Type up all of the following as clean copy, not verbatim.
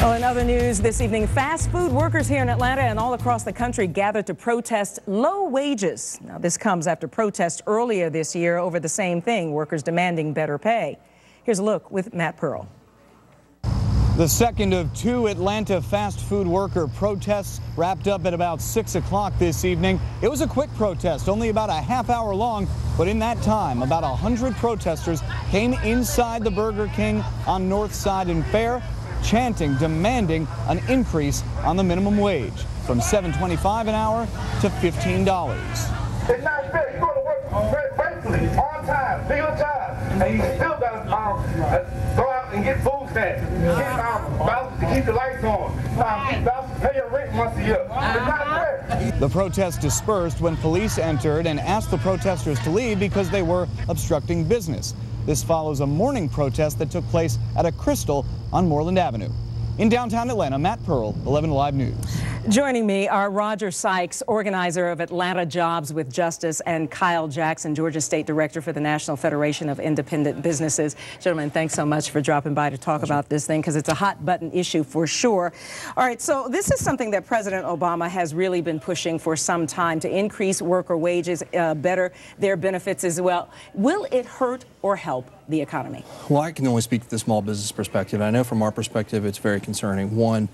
Well, in other news this evening, fast food workers here in Atlanta and all across the country gathered to protest low wages. Now, this comes after protests earlier this year over the same thing, workers demanding better pay. Here's a look with Matt Pearl. The second of two Atlanta fast food worker protests wrapped up at about 6 o'clock this evening. It was a quick protest, only about a half hour long, but in that time, about 100 protesters came inside the Burger King on North Side and Fair, chanting, demanding an increase on the minimum wage from $7.25 an hour to $15. It's not fair. You go to work very faithfully, on time, legal time, and you still got to go out and get food stamps, get vouchers to keep the lights on, vouchers to pay your rent once a year. It's not fair. The protest dispersed when police entered and asked the protesters to leave because they were obstructing business. This follows a morning protest that took place at a Crystal on Moreland Avenue. In downtown Atlanta, Matt Pearl, 11 Alive News. Joining me are Roger Sikes, organizer of Atlanta Jobs with Justice, and Kyle Jackson, Georgia State Director for the National Federation of Independent Businesses. Gentlemen, thanks so much for dropping by to talk about this thing, because it's a hot button issue for sure. All right, so this is something that President Obama has really been pushing for some time, to increase worker wages, better their benefits as well. Will it hurt or help the economy? Well, I can only speak to the small business perspective. I know from our perspective it's very concerning. One,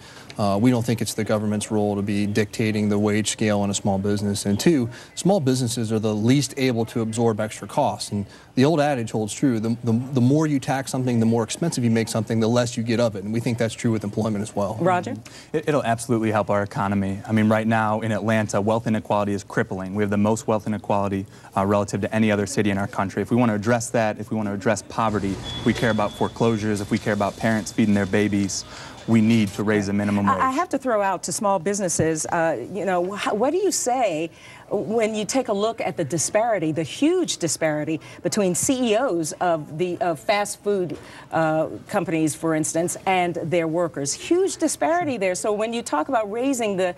we don't think it's the government's role to be dictating the wage scale in a small business. And two, small businesses are the least able to absorb extra costs. And the old adage holds true. The more you tax something, the more expensive you make something, the less you get of it. And we think that's true with employment as well. Roger? It'll absolutely help our economy. I mean, right now in Atlanta, wealth inequality is crippling. We have the most wealth inequality relative to any other city in our country. If we want to address that, if we want to address poverty, if we care about foreclosures, if we care about parents feeding their babies, we need to raise the minimum wage. I have to throw out to small businesses, you know, what do you say when you take a look at the disparity, the huge disparity between CEOs of fast food companies, for instance, and their workers? Huge disparity there. So when you talk about raising the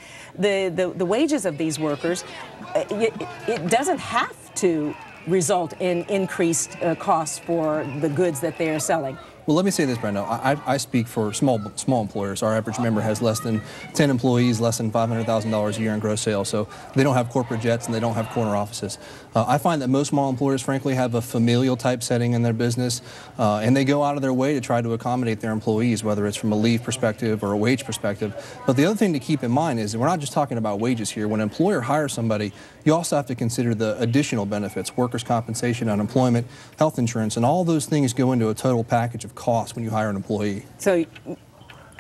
wages of these workers, it doesn't have to result in increased costs for the goods that they are selling. Well, let me say this, Brenda. I speak for small employers. Our average member has less than 10 employees, less than $500,000 a year in gross sales. So they don't have corporate jets and they don't have corner offices. I find that most small employers, frankly, have a familial type setting in their business, and they go out of their way to try to accommodate their employees, whether it's from a leave perspective or a wage perspective. But the other thing to keep in mind is that we're not just talking about wages here. When an employer hires somebody, you also have to consider the additional benefits: workers' compensation, unemployment, health insurance, and all those things go into a total package of cost when you hire an employee. So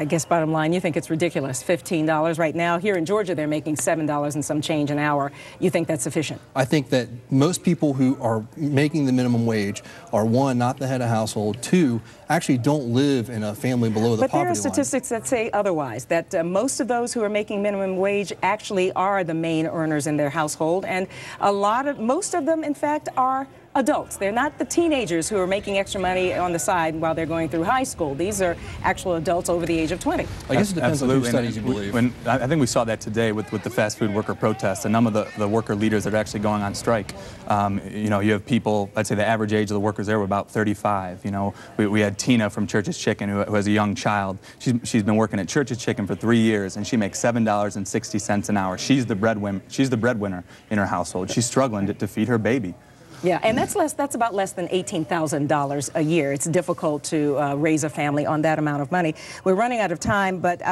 I guess bottom line, you think it's ridiculous, $15 right now. Here in Georgia, they're making $7 and some change an hour. You think that's sufficient? I think that most people who are making the minimum wage are, one, not the head of household, two, actually don't live in a family below the poverty line. But there are statistics that say otherwise, that most of those who are making minimum wage actually are the main earners in their household, and most of them, in fact, are adults. They're not the teenagers who are making extra money on the side while they're going through high school. These are actual adults over the age of 20. I guess it depends on whose studies you believe. I think we saw that today with the fast food worker protests, and none of the worker leaders that are actually going on strike. You know, you have people, I'd say the average age of the workers there were about 35. You know, we had Tina from Church's Chicken who has a young child. She's been working at Church's Chicken for 3 years, and she makes $7.60 an hour. She's the breadwinner in her household. She's struggling to feed her baby. Yeah, and that's about less than $18,000 a year. It's difficult to raise a family on that amount of money. We're running out of time, but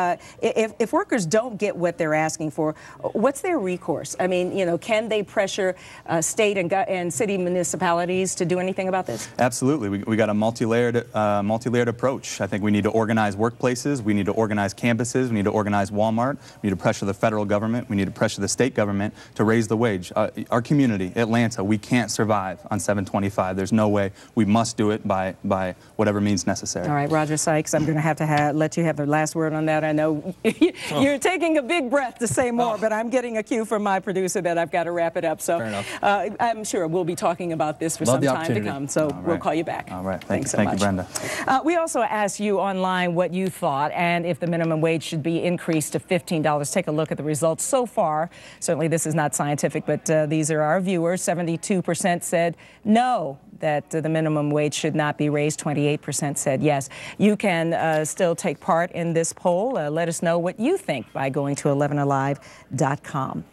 if workers don't get what they're asking for, what's their recourse? I mean, you know, can they pressure state and city municipalities to do anything about this? Absolutely. We got a multi-layered approach. I think we need to organize workplaces. We need to organize campuses. We need to organize Walmart. We need to pressure the federal government. We need to pressure the state government to raise the wage. Our community, Atlanta, we can't survive on $7.25. There's no way. We must do it by whatever means necessary. All right, Roger Sikes, I'm going to have let you have the last word on that. I know you're taking a big breath to say more, but I'm getting a cue from my producer that I've got to wrap it up. So I'm sure we'll be talking about this for some time to come. So we'll call you back. All right. Thanks so much. Thank you, Brenda. We also asked you online what you thought and if the minimum wage should be increased to $15. Take a look at the results so far. Certainly this is not scientific, but these are our viewers. 72% said no, that the minimum wage should not be raised. 28% said yes. You can still take part in this poll. Let us know what you think by going to 11alive.com.